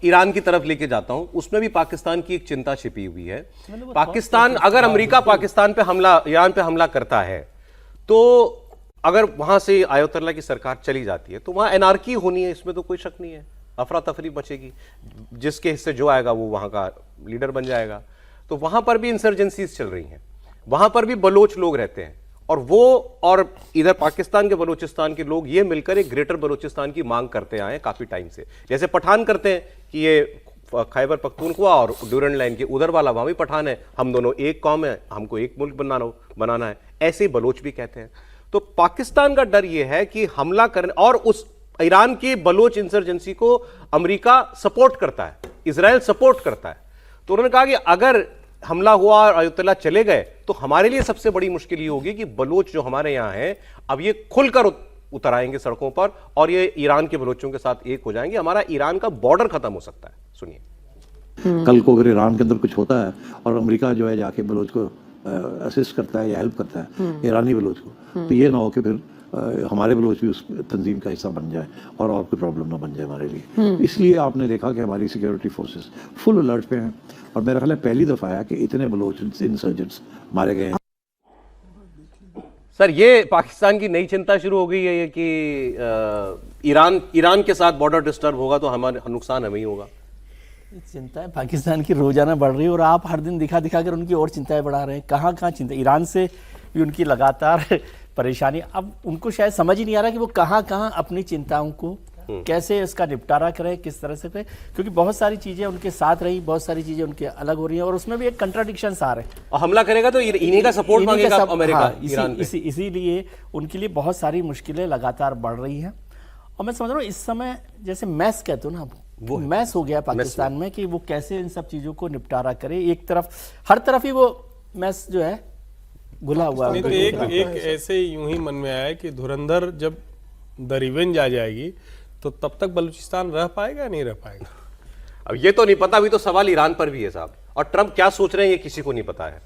Iran की तरफ लेके जाता हूं, उसमें भी पाकिस्तान की एक चिंता छिपी हुई है। पाकिस्तान, अगर अमेरिका पाकिस्तान पे हमला, ईरान पे हमला करता है, तो अगर वहां से आयतुल्लाह की सरकार चली जाती है तो वहां एनार्की होनी है, इसमें तो कोई शक नहीं है। अफरा तफरी मचेगी, जिसके हिस्से जो आएगा वो वहां का लीडर बन जाएगा। तो वहां पर भी इंसर्जेंसीज चल रही हैं, वहां पर भी बलोच लोग रहते हैं, और वो और इधर पाकिस्तान के बलूचिस्तान के लोग ये मिलकर एक ग्रेटर बलूचिस्तान की मांग करते आए काफी टाइम से। जैसे पठान करते हैं कि ये खैबर पख्तूनख्वा और ड्यूरंड लाइन के उधर वाला वहां भी पठान है, हम दोनों एक कौम है, हमको एक मुल्क बनाना है, ऐसे ही बलोच भी कहते हैं। तो पाकिस्तान का डर यह है कि हमला करने, और उस ईरान की बलोच इंसर्जेंसी को अमेरिका सपोर्ट करता है, इजराइल सपोर्ट करता है। तो उन्होंने कहा कि अगर हमला हुआ और आयतुल्लाह चले गए तो हमारे लिए सबसे बड़ी मुश्किल ये होगी कि बलोच जो हमारे यहां हैं अब ये खुलकर उतर आएंगे सड़कों पर और ये ईरान के बलोचों के साथ एक हो जाएंगे, हमारा ईरान का बॉर्डर खत्म हो सकता है। सुनिए, कल को अगर ईरान के अंदर कुछ होता है और अमेरिका जो है जाके बलोच को असिस्ट करता है या हेल्प करता है ईरानी बलोच को, तो ये ना हो कि फिर हमारे बलोच भी उस तंजीम का हिस्सा बन जाए और कोई प्रॉब्लम ना बन जाए हमारे लिए। इसलिए आपने देखा कि हमारी सिक्योरिटी फोर्सेस फुल अलर्ट पे हैं, और मेरा ख्याल है पहली दफा है कि इतने बलोच इंसर्जेंट्स मारे गए हैं। सर, ये पाकिस्तान की नई चिंता शुरू हो गई है कि ईरान के साथ बॉर्डर डिस्टर्ब होगा तो हमारा नुकसान हमें ही होगा। चिंताएं पाकिस्तान की रोजाना बढ़ रही है और आप हर दिन दिखा कर उनकी और चिंताएं बढ़ा रहे हैं। कहाँ चिंता, ईरान से भी उनकी लगातार परेशानी। अब उनको शायद समझ ही नहीं आ रहा कि वो कहाँ अपनी चिंताओं को कैसे इसका निपटारा करें, किस तरह से करें, क्योंकि बहुत सारी चीजें उनके साथ रही, बहुत सारी चीजें उनके अलग हो रही हैं और उसमें भी एक कंट्राडिक्शंस आ रहे हैं। और हमला करेगा तो इन्हीं का सपोर्ट मांगेगा अमेरिका। हाँ, इसीलिए उनके लिए बहुत सारी मुश्किलें लगातार बढ़ रही हैं। और मैं समझ रहा हूँ इस समय जैसे मैस कहते हो ना, वो मैस हो गया पाकिस्तान में कि वो कैसे इन सब चीजों को निपटारा करे। एक तरफ, हर तरफ ही वो मैस जो है घुला हुआ है। तो एक ऐसे यूं ही मन में आया कि धुरंधर जब द रिवेंज आ जाएगी तो तब तक बलूचिस्तान रह पाएगा या नहीं रह पाएगा, अब ये तो नहीं पता। अभी तो सवाल ईरान पर भी है साहब, और ट्रंप क्या सोच रहे हैं ये किसी को नहीं पता है।